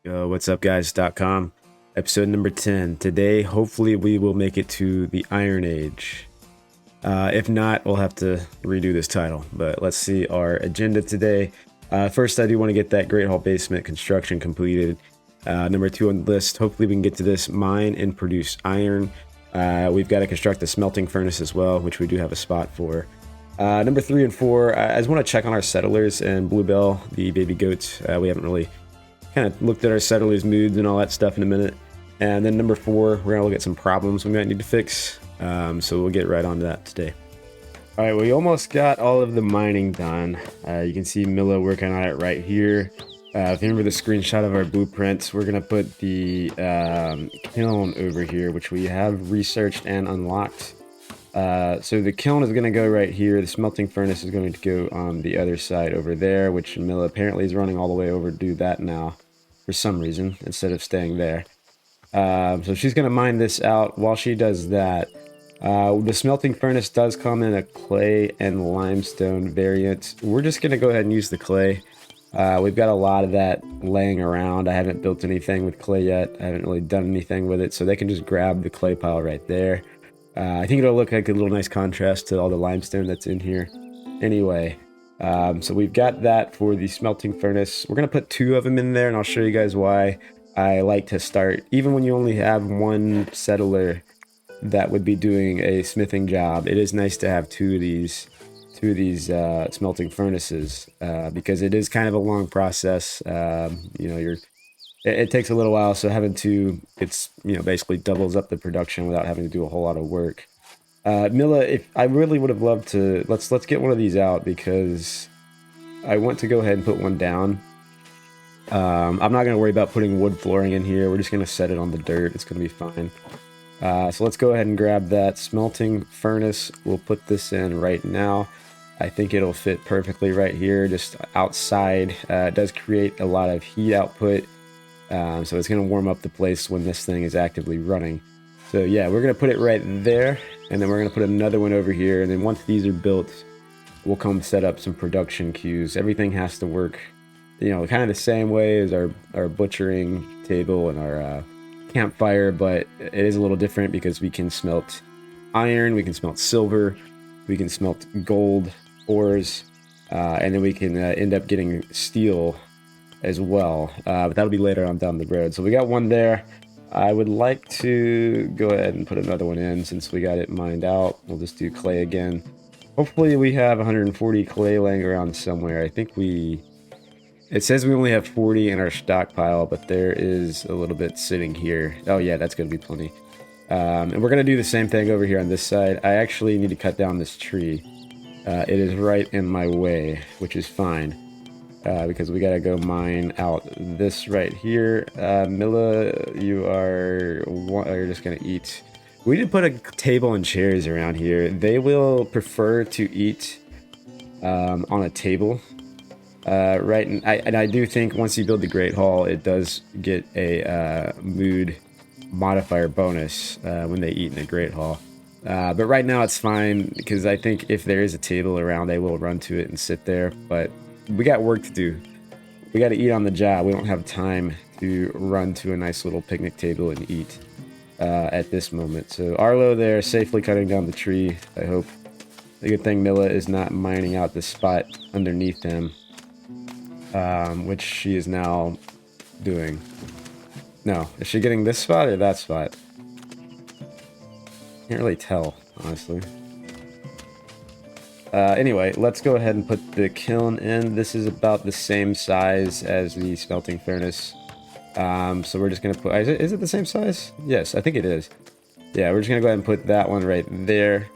What's up, guys.com, episode number 10. Today, hopefully, we will make it to the Iron Age. If not, we'll have to redo this title. But let's see our agenda today. First, I do want to get that Great Hall basement construction completed. Number 2 on the list, hopefully, we can get to this mine and produce iron. We've got to construct the smelting furnace as well, which we do have a spot for. Number 3 and 4, I just want to check on our settlers and Bluebell, the baby goats. We haven't really kind of looked at our settlers' moods and all that stuff in a minute. And then number 4, we're gonna look at some problems we might need to fix. So we'll get right on to that today. All right, we almost got all of the mining done. You can see Milla working on it right here. If you remember the screenshot of our blueprints, we're gonna put the kiln over here, which we have researched and unlocked. So the kiln is gonna go right here. The smelting furnace is going to go on the other side over there, which Milla apparently is running all the way over to do that now for some reason instead of staying there. So she's going to mine this out. While she does that, the smelting furnace does come in a clay and limestone variant. We're just going to go ahead and use the clay. We've got a lot of that laying around. I haven't built anything with clay yet. I haven't really done anything with it, so they can just grab the clay pile right there. I think it'll look like a little nice contrast to all the limestone that's in here. Anyway, so we've got that for the smelting furnace. We're going to put 2 of them in there, and I'll show you guys why I like to start. Even when you only have 1 settler that would be doing a smithing job, it is nice to have 2 of these smelting furnaces, because it is kind of a long process. It takes a little while, so having 2, it's basically doubles up the production without having to do a whole lot of work. Milla, if I really would have loved to, let's get one of these out, because I want to go ahead and put one down. I'm not going to worry about putting wood flooring in here. We're just going to set it on the dirt. It's going to be fine. So let's go ahead and grab that smelting furnace. We'll put this in right now. I think it'll fit perfectly right here, just outside. It does create a lot of heat output, so it's going to warm up the place when this thing is actively running. So yeah, we're going to put it right there, and then we're going to put another one over here, and then once these are built, we'll come set up some production queues. Everything has to work, kind of the same way as our butchering table and our campfire, but it is a little different because we can smelt iron, we can smelt silver, we can smelt gold ores, and then we can end up getting steel as well, but that'll be later on down the road. So we got one there. I would like to go ahead and put another one in since we got it mined out. We'll just do clay again. Hopefully we have 140 clay laying around somewhere. I think it says we only have 40 in our stockpile, but there is a little bit sitting here. Oh yeah, that's gonna be plenty. And we're gonna do the same thing over here on this side. I actually need to cut down this tree. It is right in my way, which is fine. Because we gotta go mine out this right here. Milla, you're just gonna eat. We did put a table and chairs around here. They will prefer to eat on a table, right? And I do think once you build the Great Hall, it does get a mood modifier bonus when they eat in the Great Hall. But right now it's fine, because I think if there is a table around, they will run to it and sit there. But we got work to do. We got to eat on the job. We don't have time to run to a nice little picnic table and eat at this moment. So Arlo there safely cutting down the tree, I hope. The good thing Milla is not mining out the spot underneath him, which she is now doing. No, is she getting this spot or that spot? Can't really tell, honestly. Anyway, let's go ahead and put the kiln in. This is about the same size as the smelting furnace. So we're just going to put... Is it the same size? Yes, I think it is. Yeah, we're just going to go ahead and put that one right there.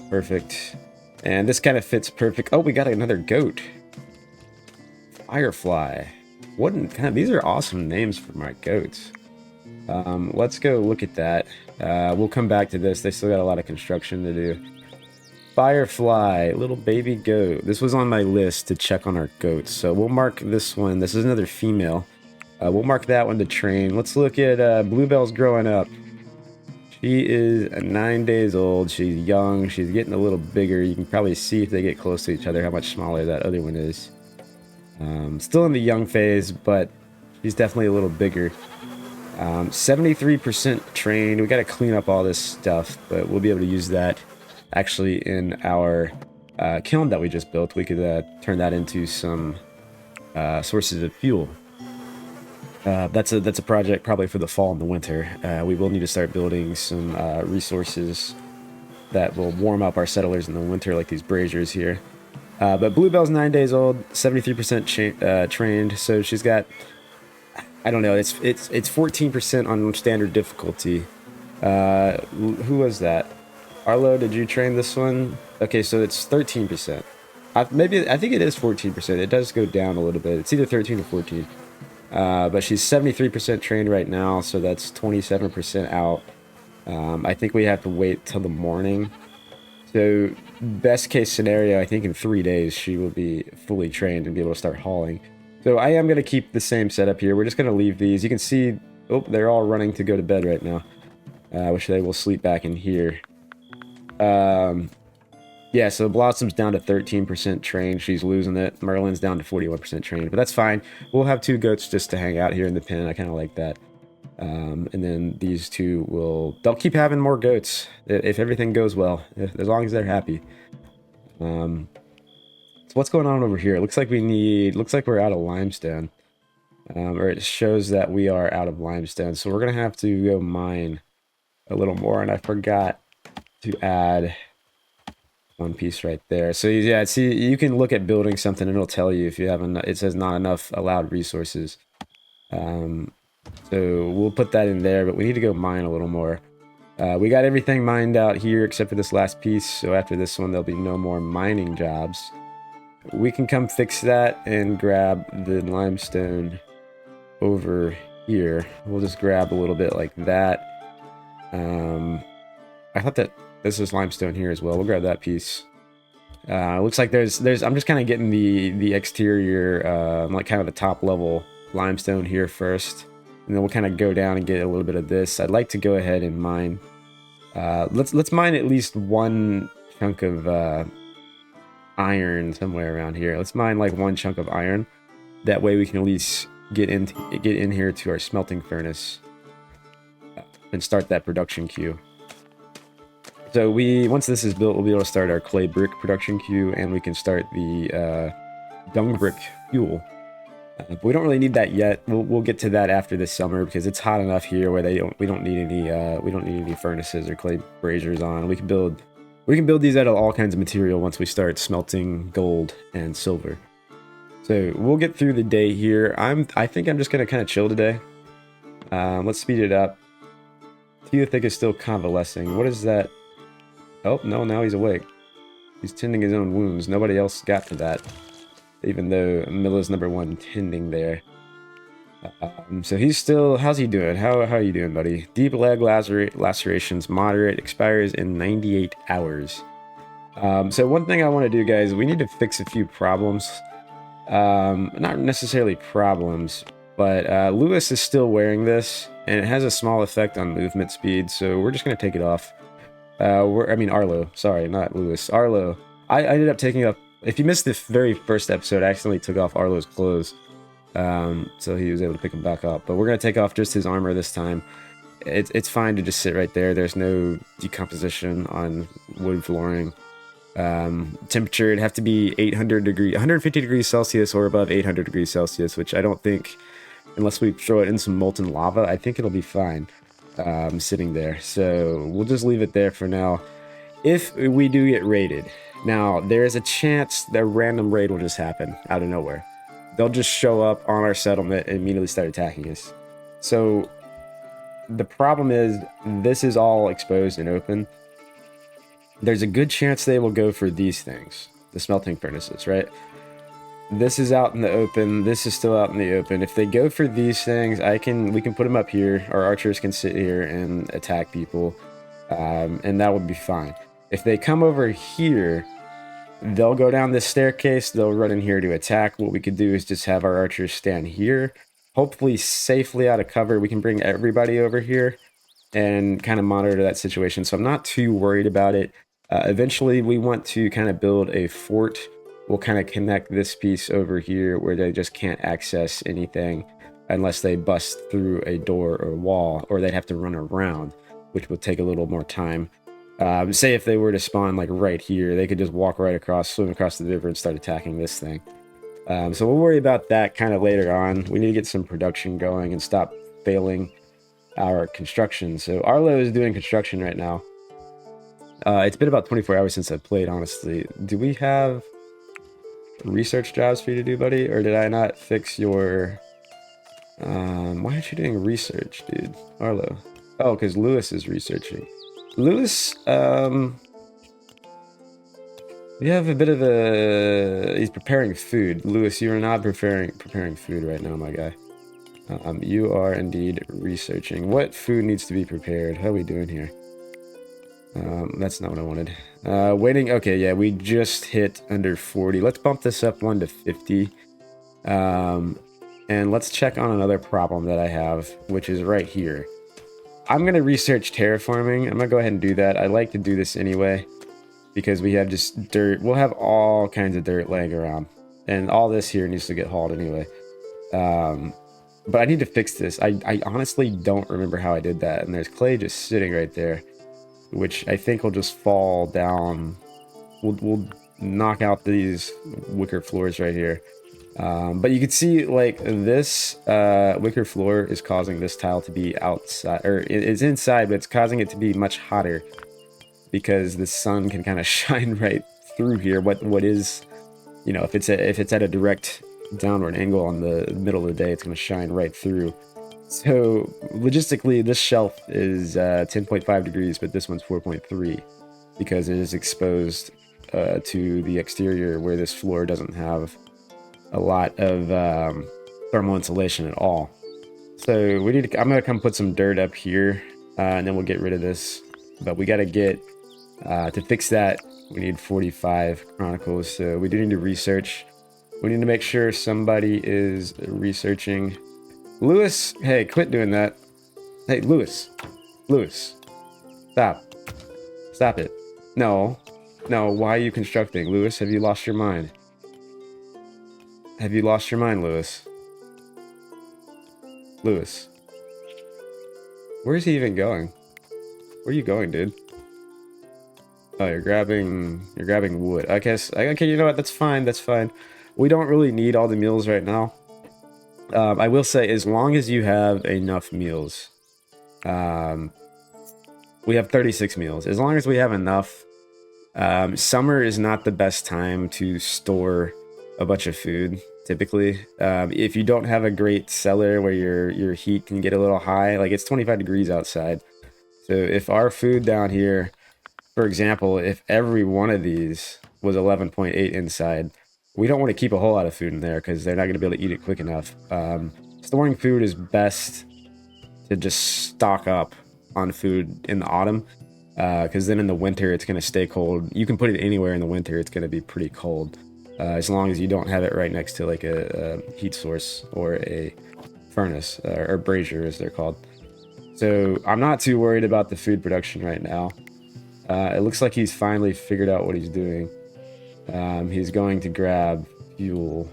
Perfect. And this kind of fits perfect. Oh, we got another goat. Firefly. These are awesome names for my goats. Let's go look at that. We'll come back to this. They still got a lot of construction to do. Firefly, little baby goat. This was on my list to check on our goats, so we'll mark this one. This is another female. We'll mark that one to train. Let's look at Bluebell's growing up. She is 9 days old. She's young. She's getting a little bigger. You can probably see if they get close to each other how much smaller that other one is. Still in the young phase, but She's definitely a little bigger. 73% trained. We got to clean up all this stuff, but we'll be able to use that actually in our kiln that we just built. We could turn that into some sources of fuel. That's a project probably for the fall and the winter. We will need to start building some resources that will warm up our settlers in the winter, like these braziers here. But Bluebell's 9 days old, 73% trained, so she's got, I don't know, it's 14% on standard difficulty. Who was that? Arlo, did you train this one? Okay, so it's 13%. I think it is 14%. It does go down a little bit. It's either 13 or 14. But she's 73% trained right now, so that's 27% out. I think we have to wait till the morning. So best case scenario, I think in 3 days she will be fully trained and be able to start hauling. So I am going to keep the same setup here. We're just going to leave these. You can see, oh, they're all running to go to bed right now. Which they will sleep back in here. Yeah, so Blossom's down to 13% trained. She's losing it. Merlin's down to 41% trained, but that's fine. We'll have 2 goats just to hang out here in the pen. I kind of like that. And then these 2 they'll keep having more goats if everything goes well, as long as they're happy. So what's going on over here? It looks like we're out of limestone. Or it shows that we are out of limestone. So we're going to have to go mine a little more. And I forgot to add one piece right there. So yeah, see, you can look at building something and it'll tell you if you haven't, it says not enough allowed resources. So we'll put that in there, but we need to go mine a little more. We got everything mined out here except for this last piece. So after this one, there'll be no more mining jobs. We can come fix that and grab the limestone over here. We'll just grab a little bit like that. I thought that this is limestone here as well. We'll grab that piece. Looks like there's I'm just kind of getting the exterior, like kind of the top level limestone here first, and then we'll kind of go down and get a little bit of this. I'd like to go ahead and mine. Let's mine at least one chunk of iron somewhere around here. Let's mine like one chunk of iron. That way we can at least get in here to our smelting furnace and start that production queue. So once this is built, we'll be able to start our clay brick production queue, and we can start the dung brick fuel. But we don't really need that yet. We'll get to that after this summer because it's hot enough here where we don't need any furnaces or clay braziers on. We can build these out of all kinds of material once we start smelting gold and silver. So we'll get through the day here. I think I'm just gonna kind of chill today. Let's speed it up. Teothic is still convalescing. What is that? Oh, no, now he's awake. He's tending his own wounds. Nobody else got to that. Even though Milla's #1 tending there. So he's still... How's he doing? How are you doing, buddy? Deep leg lacerations, moderate, expires in 98 hours. So one thing I want to do, guys, we need to fix a few problems. Not necessarily problems, but Lewis is still wearing this, and it has a small effect on movement speed, so we're just going to take it off. Arlo. Sorry, not Lewis. Arlo. I ended up taking off... If you missed the very first episode, I accidentally took off Arlo's clothes. So he was able to pick them back up. But we're going to take off just his armor this time. It's fine to just sit right there. There's no decomposition on wood flooring. Temperature, it'd have to be 150 degrees Celsius or above 800 degrees Celsius, which I don't think, unless we throw it in some molten lava, I think it'll be fine. Sitting there. So we'll just leave it there for now. If we do get raided, now there is a chance that a random raid will just happen out of nowhere. They'll just show up on our settlement and immediately start attacking us. So the problem is this is all exposed and open. There's a good chance they will go for these things, the smelting furnaces, right? This is out in the open. This is still out in the open. If they go for these things, we can put them up here. Our archers can sit here and attack people, and that would be fine. If they come over here, they'll go down this staircase. They'll run in here to attack. What we could do is just have our archers stand here, hopefully safely out of cover. We can bring everybody over here and kind of monitor that situation. So I'm not too worried about it. Eventually, we want to kind of build a fort. We'll kind of connect this piece over here where they just can't access anything. unless they bust through a door or wall, or they'd have to run around, which would take a little more time. Say if they were to spawn like right here, they could just walk right across, swim across the river, and start attacking this thing. So we'll worry about that kind of later on. We need to get some production going and stop failing our construction. So Arlo is doing construction right now. It's been about 24 hours since I played, honestly. Do we have research jobs for you to do, buddy? Or did I not fix your... why aren't you doing research, dude? Arlo. Oh, because Lewis is researching. Lewis, we have a bit of a... He's preparing food. Lewis, you are not preparing food right now, my guy. You are indeed researching. What food needs to be prepared? How are we doing here? That's not what I wanted. Waiting. Okay, yeah, we just hit under 40. Let's bump this up 1 to 50. And let's check on another problem that I have, which is right here. I'm going to research terraforming. I'm going to go ahead and do that. I like to do this anyway, because we have just dirt. We'll have all kinds of dirt laying around. And all this here needs to get hauled anyway. But I need to fix this. I honestly don't remember how I did that. And there's clay just sitting right there, which I think will just fall down. We'll knock out these wicker floors right here. But you can see, like, this wicker floor is causing this tile to be outside, or it's inside, but it's causing it to be much hotter because the sun can kind of shine right through here. What is, you know, if it's at a direct downward angle on the middle of the day, it's going to shine right through. So logistically, this shelf is 10.5 degrees, but this one's 4.3 because it is exposed to the exterior, where this floor doesn't have a lot of thermal insulation at all. So we need to, I'm gonna come put some dirt up here, and then we'll get rid of this. But we got to get to fix that. We need 45 chronicles. So we do need to research. We need to make sure somebody is researching. Lewis, hey, quit doing that. Hey, Lewis, stop it. No, why are you constructing? Lewis, have you lost your mind? Have you lost your mind, Lewis? Lewis. Where is he even going? Where are you going, dude? Oh, you're grabbing wood. I guess, okay, you know what? That's fine. We don't really need all the meals right now. I will say, as long as you have enough meals, we have 36 meals. As long as we have enough, summer is not the best time to store a bunch of food. Typically, if you don't have a great cellar where your heat can get a little high, like it's 25 degrees outside. So if our food down here, for example, if every one of these was 11.8 inside, we don't want to keep a whole lot of food in there because they're not going to be able to eat it quick enough. Storing food is best to just stock up on food in the autumn, because then in the winter it's going to stay cold. You can put it anywhere in the winter, it's going to be pretty cold. As long as you don't have it right next to like a heat source or a furnace, or brazier as they're called. So I'm not too worried about the food production right now. It looks like he's finally figured out what he's doing. He's going to grab fuel.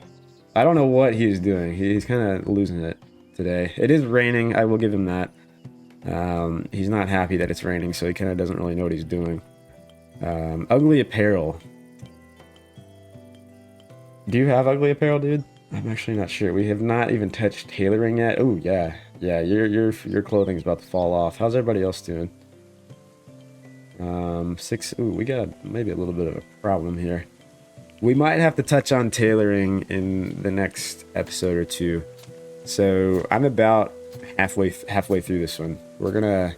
I don't know what he's doing. He's kind of losing it today. It is raining, I will give him that. He's not happy that it's raining, so he kind of doesn't really know what he's doing. Ugly apparel. Do you have ugly apparel, dude? I'm actually not sure. We have not even touched tailoring yet. Oh yeah, your clothing's about to fall off. How's everybody else doing? 6. Ooh, we got maybe a little bit of a problem here. We might have to touch on tailoring in the next episode or two. So I'm about halfway through this one. We're gonna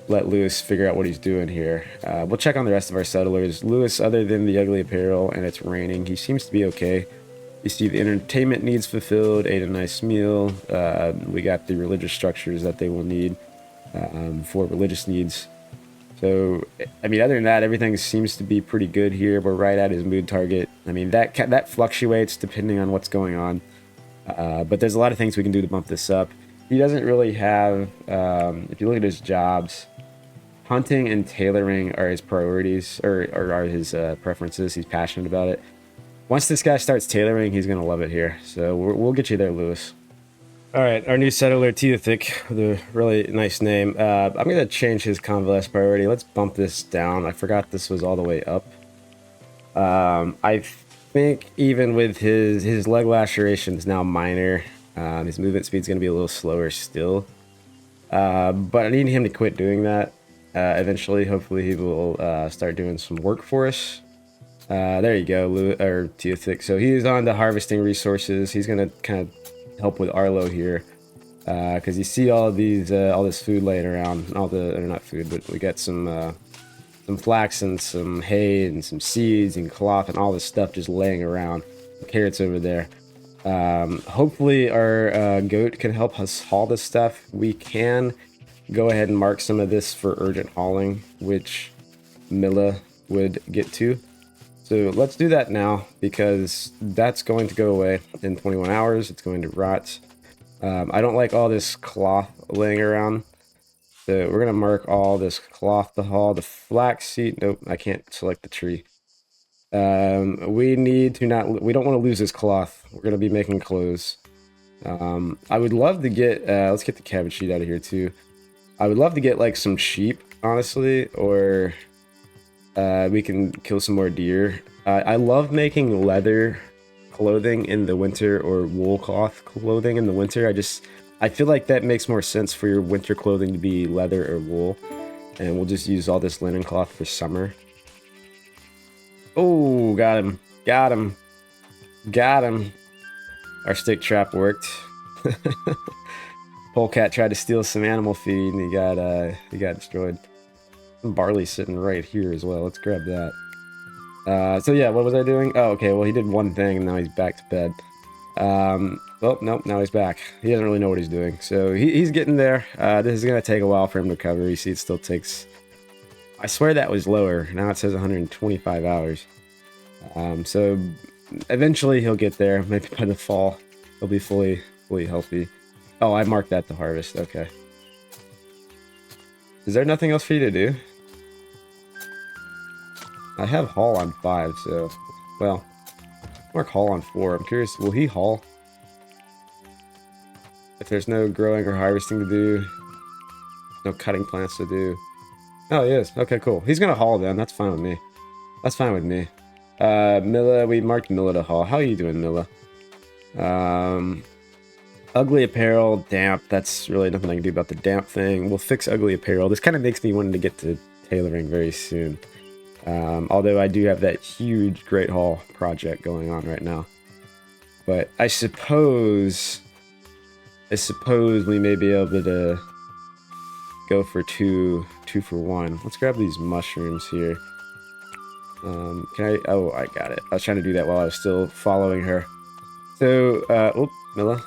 let Lewis figure out what he's doing here. We'll check on the rest of our settlers. Lewis, other than the ugly apparel and it's raining, he seems to be okay. You see the entertainment needs fulfilled, ate a nice meal. We got the religious structures that they will need for religious needs. So, I mean, other than that, everything seems to be pretty good here. We're right at his mood target. I mean, that fluctuates depending on what's going on. But there's a lot of things we can do to bump this up. He doesn't really have, if you look at his jobs, hunting and tailoring are his priorities, or are his preferences. He's passionate about it. Once this guy starts tailoring, he's going to love it here. So we'll get you there, Lewis. All right, our new settler, Teothic, with a really nice name. I'm going to change his convalesce priority. Let's bump this down. I forgot this was all the way up. I think even with his leg laceration is now minor. His movement speed's going to be a little slower still. But I need him to quit doing that. Eventually, hopefully he will start doing some work for us. There you go, Teothic. So he's on to harvesting resources. He's going to kind of help with Arlo here. Because you see all this food laying around, or not food, but we got some flax and some hay and some seeds and cloth and all this stuff just laying around. Carrots over there. Hopefully our goat can help us haul this stuff. We can go ahead and mark some of this for urgent hauling, which Milla would get to. So let's do that now, because that's going to go away in 21 hours. It's going to rot. I don't like all this cloth laying around. So we're going to mark all this cloth to haul. The flaxseed, nope, I can't select the tree. We don't want to lose this cloth. We're going to be making clothes. I would love to get, let's get the cabbage seed out of here too. I would love to get like some sheep, honestly, or we can kill some more deer. I love making leather clothing in the winter, or wool cloth clothing in the winter. I feel like that makes more sense for your winter clothing to be leather or wool. And we'll just use all this linen cloth for summer. Oh, got him. Got him. Got him. Our stick trap worked. Polecat tried to steal some animal feed and he got destroyed. Some barley sitting right here as well. Let's grab that. So yeah, what was I doing? Oh, okay, well he did one thing and now he's back to bed. Well, nope, now he's back. He doesn't really know what he's doing. So he's getting there. This is going to take a while for him to recover. You see, it still takes... I swear that was lower. Now it says 125 hours. So eventually he'll get there. Maybe by the fall, he'll be fully healthy. Oh, I marked that to harvest. Okay. Is there nothing else for you to do? I have haul on 5, so... Well, mark haul on 4. I'm curious, will he haul? If there's no growing or harvesting to do, no cutting plants to do. Oh, he is. Okay, cool. He's gonna haul then. That's fine with me. That's fine with me. Milla, we marked Milla to haul. How are you doing, Milla? Ugly apparel, damp. That's really nothing I can do about the damp thing. We'll fix ugly apparel. This kind of makes me want to get to tailoring very soon. Although I do have that huge Great Hall project going on right now. But I suppose we may be able to go for two for one. Let's grab these mushrooms here. Can I? Oh, I got it. I was trying to do that while I was still following her. So, oh, Milla.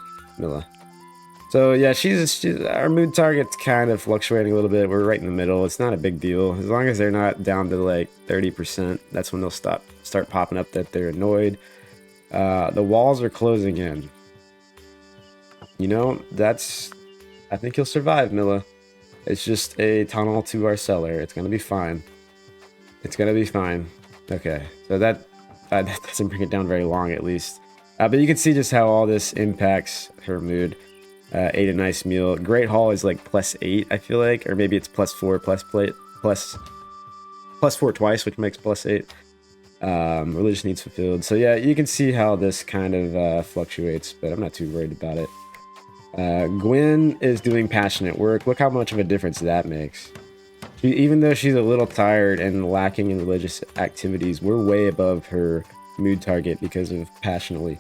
So yeah, she's our mood target's kind of fluctuating a little bit. We're right in the middle. It's not a big deal as long as they're not down to like 30%. That's when they'll start popping up that they're annoyed. The walls are closing in. You know, I think you'll survive, Milla. It's just a tunnel to our cellar. It's gonna be fine. It's gonna be fine. Okay, so that doesn't bring it down very long, at least. But you can see just how all this impacts her mood. Ate a nice meal. Great Hall is like +8, I feel like, or maybe it's +4 +4 twice, which makes +8. Religious needs fulfilled. So yeah, you can see how this kind of fluctuates, but I'm not too worried about it. Gwen is doing passionate work. Look how much of a difference that makes. Even though she's a little tired and lacking in religious activities, we're way above her mood target because of passionately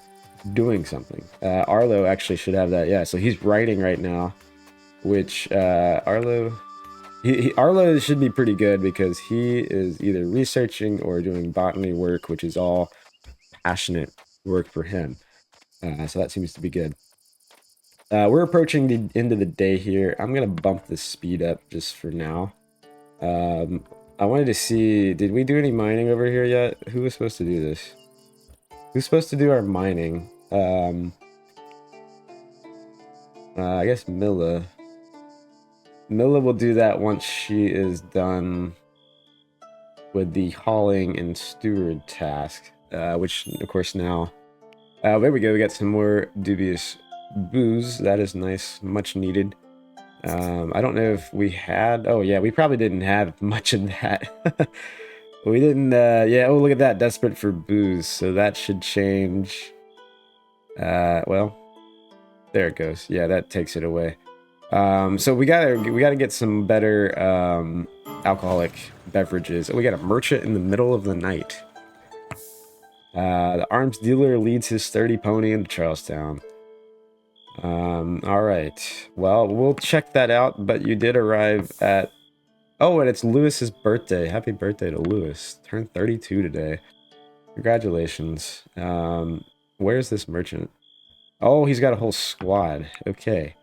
doing something. Arlo actually should have that. Yeah, so he's writing right now, which Arlo should be pretty good because he is either researching or doing botany work, which is all passionate work for him. So that seems to be good. We're approaching the end of the day here. I'm gonna bump the speed up just for now. I wanted to see, did we do any mining over here yet? Who was supposed to do this? Who's supposed to do our mining? I guess Milla. Milla will do that once she is done with the hauling and steward task, which, of course, now... there we go, we got some more dubious booze. That is nice, much needed. I don't know if we had... Oh, yeah, we probably didn't have much of that. We didn't... yeah, oh, look at that. Desperate for booze. So that should change. Well, there it goes. Yeah, that takes it away. So we gotta get some better alcoholic beverages. Oh, we got a merchant in the middle of the night. The arms dealer leads his sturdy pony into Charlestown. All right. Well, we'll check that out, but you did arrive at... Oh, and it's Lewis's birthday. Happy birthday to Lewis. Turned 32 today. Congratulations. Where's this merchant? Oh, he's got a whole squad. Okay.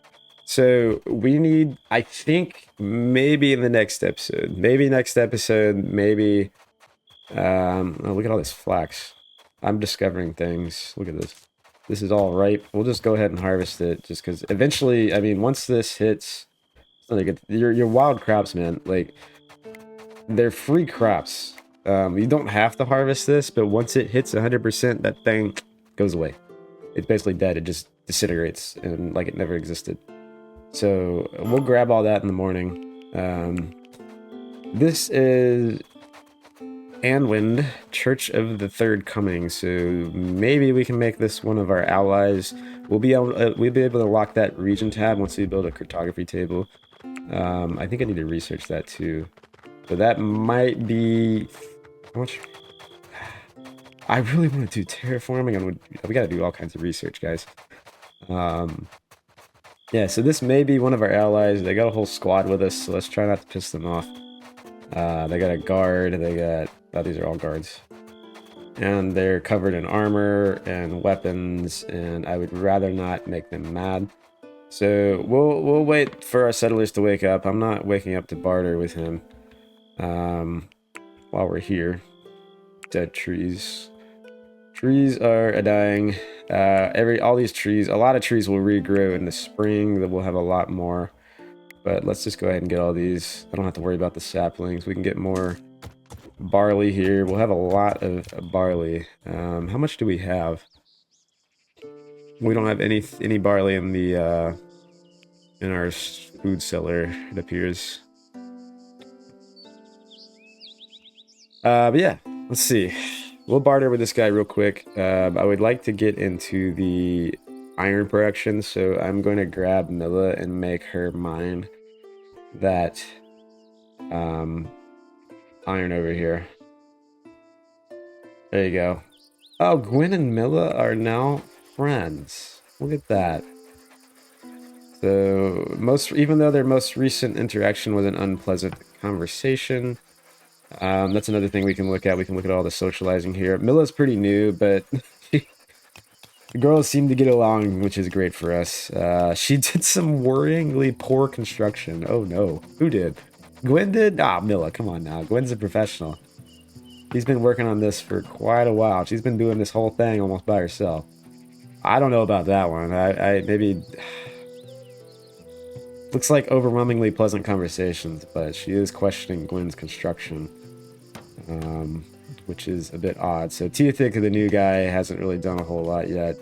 So we need, I think, maybe in the next episode. Maybe next episode, maybe... oh, look at all this flax. I'm discovering things. Look at this. This is all ripe. We'll just go ahead and harvest it, just because eventually, I mean, once this hits, it's not good. Your wild crops, man, like, they're free crops. You don't have to harvest this, but once it hits 100%, that thing goes away. It's basically dead. It just disintegrates, and like it never existed. So we'll grab all that in the morning. This is Anwind, Church of the Third Coming. So maybe we can make this one of our allies. We'll be able to lock that region tab once we build a cartography table. I think I need to research that too. So that might be how much. I really want to do terraforming. We got to do all kinds of research, guys. Yeah, so this may be one of our allies. They got a whole squad with us, so let's try not to piss them off. They got a guard. They got... Oh, these are all guards. And they're covered in armor and weapons, and I would rather not make them mad. So we'll wait for our settlers to wake up. I'm not waking up to barter with him while we're here. Dead trees. Trees are dying. All these trees, a lot of trees will regrow in the spring. That we'll have a lot more. But let's just go ahead and get all these. I don't have to worry about the saplings. We can get more barley here. We'll have a lot of barley. How much do we have? We don't have any barley in the in our food cellar, it appears. But yeah, let's see. We'll barter with this guy real quick. I would like to get into the iron production, so I'm going to grab Milla and make her mine that iron over here. There you go. Oh, Gwen and Milla are now friends. Look at that. So even though their most recent interaction was an unpleasant conversation, that's another thing we can look at. We can look at all the socializing here. Milla's pretty new, but the girls seem to get along, which is great for us. She did some worryingly poor construction. Oh no, who did? Gwen did? Ah, Milla, come on now. Gwen's a professional. She's been working on this for quite a while. She's been doing this whole thing almost by herself. I don't know about that one. I maybe... Looks like overwhelmingly pleasant conversations, but she is questioning Gwen's construction, which is a bit odd. So Teothic, the new guy, hasn't really done a whole lot yet.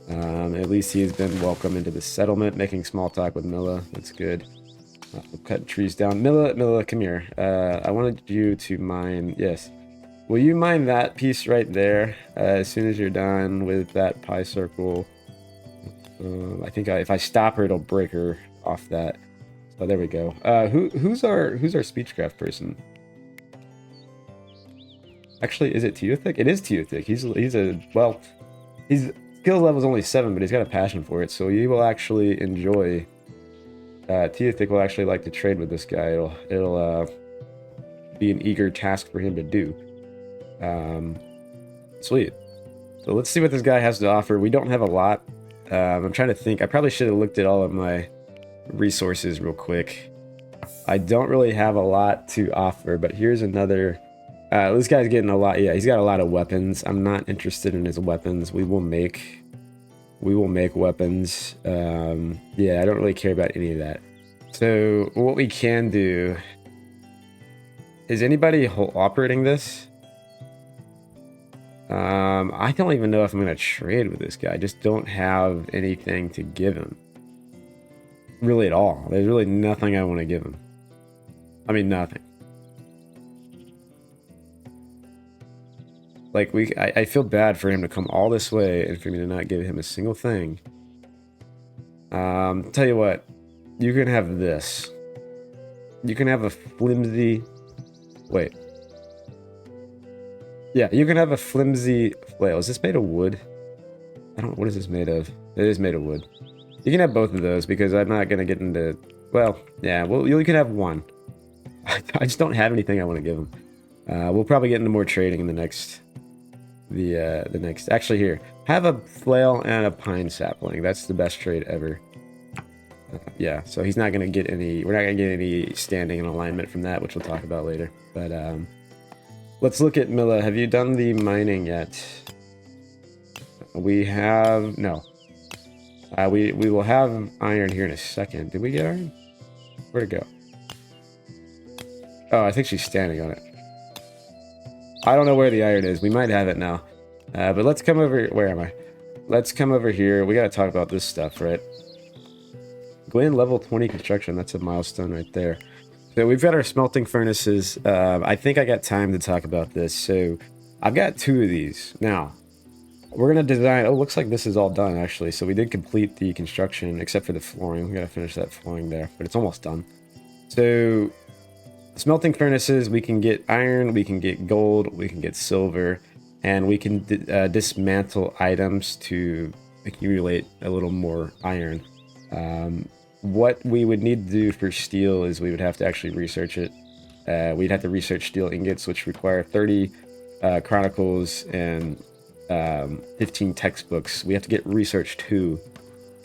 At least he's been welcome into the settlement, making small talk with Milla. That's good. Cut trees down. Milla, come here. I wanted you to mine... Yes. Will you mine that piece right there as soon as you're done with that pie circle? I think if I stop her, it'll break her off that. So there we go. Who's our speechcraft person? Actually, is it Teothic? It is Teothic. He's his skill level is only 7, but he's got a passion for it, so he will actually enjoy. Teothic will actually like to trade with this guy. It'll be an eager task for him to do. Sweet. So let's see what this guy has to offer. We don't have a lot. I'm trying to think. I probably should have looked at all of my resources real quick. I don't really have a lot to offer, but here's another. This guy's getting a lot. Yeah, he's got a lot of weapons. I'm not interested in his weapons. We will make weapons. Yeah, I don't really care about any of that. So what we can do is, anybody operating this? I don't even know if I'm going to trade with this guy. I just don't have anything to give him. Really at all. There's really nothing I want to give him. I mean, nothing. Like, I feel bad for him to come all this way and for me to not give him a single thing. Tell you what. You can have this. You can have a flimsy... Wait. Yeah, you can have a flimsy flail. Is this made of wood? I don't know. What is this made of? It is made of wood. You can have both of those because I'm not going to get into... Well, yeah, well, you can have one. I just don't have anything I want to give him. We'll probably get into more trading in the next... The next... Actually, here. Have a flail and a pine sapling. That's the best trade ever. Yeah, so he's not going to get any... We're not going to get any standing and alignment from that, which we'll talk about later. But, let's look at Milla. Have you done the mining yet? We have... No. We will have iron here in a second. Did we get iron? Where'd it go? Oh, I think she's standing on it. I don't know where the iron is. We might have it now. But let's come over... Where am I? Let's come over here. We got to talk about this stuff, right? Gwen level 20 construction. That's a milestone right there. So we've got our smelting furnaces. I think I got time to talk about this. So I've got 2 of these. Now, we're going to design... Oh, looks like this is all done, actually. So we did complete the construction, except for the flooring. We got to finish that flooring there, but it's almost done. So smelting furnaces, we can get iron, we can get gold, we can get silver, and we can dismantle items to accumulate a little more iron. What we would need to do for steel is we would have to actually research it. We'd have to research steel ingots, which require 30 chronicles and 15 textbooks. We have to get research 2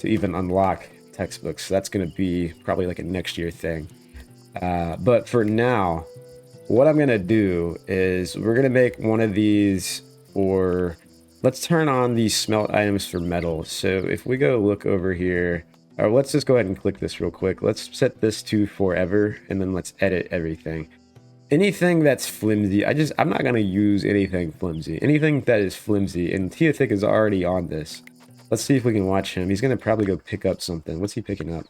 to even unlock textbooks. So that's going to be probably like a next year thing. But for now, what I'm going to do is we're going to make one of these for... Let's turn on these smelt items for metal. So if we go look over here... Or let's just go ahead and click this real quick. Let's set this to forever, and then let's edit everything. Anything that's flimsy, I'm not going to use anything flimsy. Anything that is flimsy, and Teothick is already on this. Let's see if we can watch him. He's going to probably go pick up something. What's he picking up?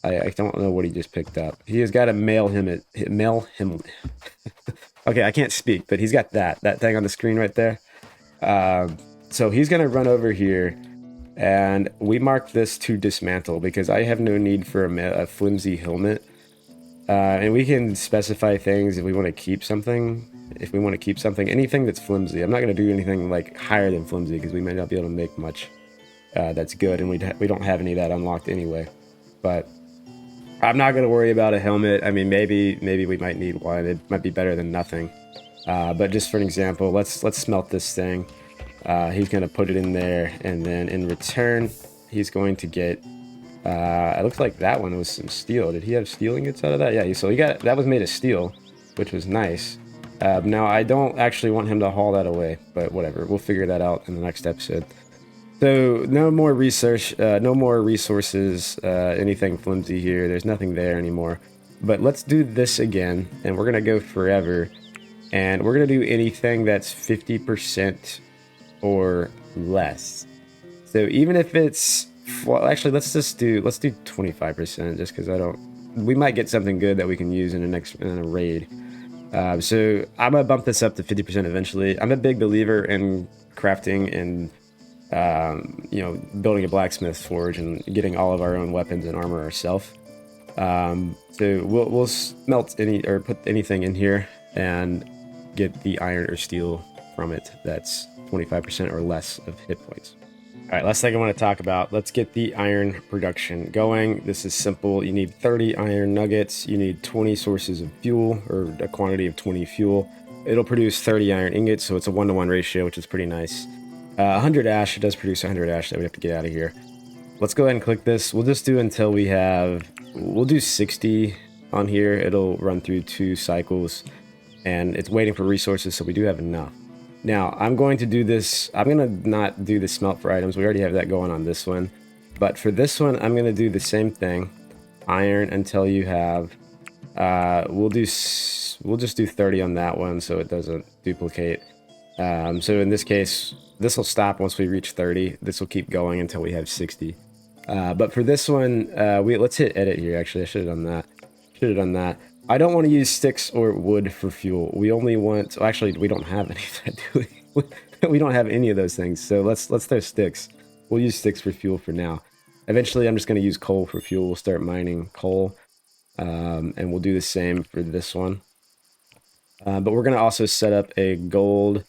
I don't know what he just picked up. He has got to mail him. Okay, I can't speak, but he's got that thing on the screen right there. So he's going to run over here. And we marked this to dismantle because I have no need for a flimsy helmet. And we can specify things if we want to keep something. If we want to keep something, anything that's flimsy. I'm not going to do anything like higher than flimsy because we might not be able to make much that's good. And we don't have any of that unlocked anyway. But I'm not going to worry about a helmet. I mean, maybe we might need one. It might be better than nothing. But just for an example, let's smelt this thing. He's going to put it in there, and then in return, he's going to get, it looks like that one was some steel. Did he have steel ingots out of that? Yeah, so he got, that was made of steel, which was nice. Now, I don't actually want him to haul that away, but whatever. We'll figure that out in the next episode. So, no more research, no more resources, anything flimsy here. There's nothing there anymore. But let's do this again, and we're going to go forever. And we're going to do anything that's 50% or less. So even if it's... Well, actually, let's do 25%, just because we might get something good that we can use in a raid. So I'm going to bump this up to 50% eventually. I'm a big believer in crafting and building a blacksmith forge and getting all of our own weapons and armor ourselves. So we'll smelt or put anything in here and get the iron or steel from it that's 25% or less of hit points. All right, last thing I want to talk about. Let's get the iron production going. This is simple. You need 30 iron nuggets. You need 20 sources of fuel, or a quantity of 20 fuel. It'll produce 30 iron ingots, so it's a 1-to-1 ratio, which is pretty nice. 100 ash. It does produce 100 ash that we have to get out of here. Let's go ahead and click this. We'll just do until we have... We'll do 60 on here. It'll run through 2 cycles, and it's waiting for resources, so we do have enough. Now, I'm going to do this. I'm going to not do the smelt for items. We already have that going on this one. But for this one, I'm going to do the same thing. Iron until you have... we'll just do 30 on that one so it doesn't duplicate. So in this case, this will stop once we reach 30. This will keep going until we have 60. But for this one, let's hit edit here. Actually, I should have done that. Should have done that. I don't want to use sticks or wood for fuel. We only want. Well, actually, we don't have any of that, do we? We don't have any of those things. So let's throw sticks. We'll use sticks for fuel for now. Eventually, I'm just going to use coal for fuel. We'll start mining coal, and we'll do the same for this one. But we're going to also set up a gold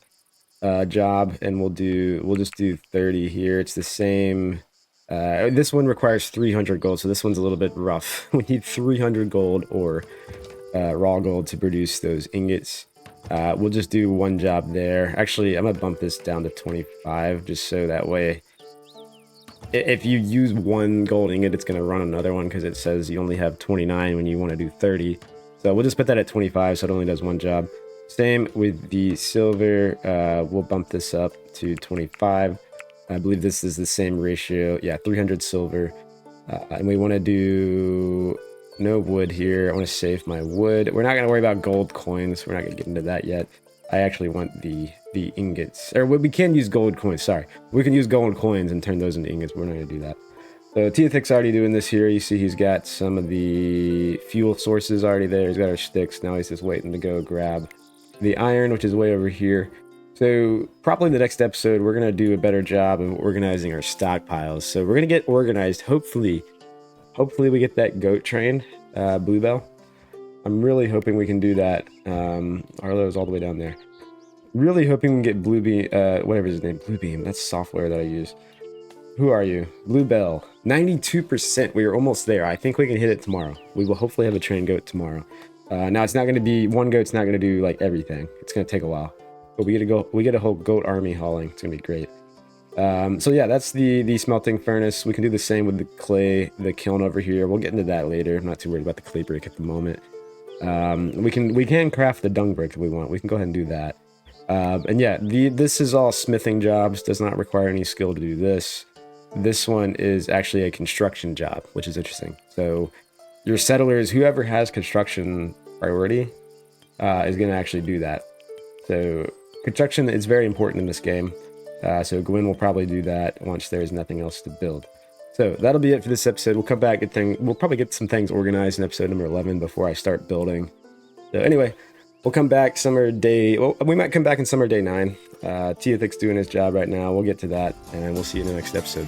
job, and we'll just do 30 here. It's the same. This one requires 300 gold, so this one's a little bit rough. We need 300 gold or raw gold to produce those ingots. We'll just do one job there. Actually, I'm gonna bump this down to 25, just so that way, if you use one gold ingot, it's gonna run another one because it says you only have 29 when you want to do 30. So we'll just put that at 25, so it only does one job. Same with the silver. We'll bump this up to 25. I believe this is the same ratio. Yeah, 300 silver. And we want to do no wood here. I want to save my wood. We're not going to worry about gold coins. We're not going to get into that yet. I actually want the ingots. Or we can use gold coins, sorry. We can use gold coins and turn those into ingots. We're not going to do that. So Teothic's already doing this here. You see he's got some of the fuel sources already there. He's got our sticks. Now he's just waiting to go grab the iron, which is way over here. So probably the next episode, we're going to do a better job of organizing our stockpiles. So we're going to get organized. Hopefully we get that goat train, Bluebell. I'm really hoping we can do that. Arlo's all the way down there. Really hoping we can get Bluebeam, whatever his name, Bluebeam. That's software that I use. Who are you? Bluebell. 92%. We are almost there. I think we can hit it tomorrow. We will hopefully have a train goat tomorrow. Now it's not going to be, one goat's not going to do like everything. It's going to take a while. But we get a whole goat army hauling. It's gonna be great. So yeah, that's the smelting furnace. We can do the same with the clay, the kiln over here. We'll get into that later. I'm not too worried about the clay brick at the moment. We can craft the dung brick if we want. We can go ahead and do that. And yeah, this is all smithing jobs. Does not require any skill to do this. This one is actually a construction job, which is interesting. So your settlers, whoever has construction priority, is gonna actually do that. So construction is very important in this game, so Gwen will probably do that once there's nothing else to build. So that'll be it for this episode. We'll come back and we'll probably get some things organized in episode number 11 before I start building. So anyway, we'll come back we might come back in summer day 9. Teothic's doing his job right now. We'll get to that, and we'll see you in the next episode.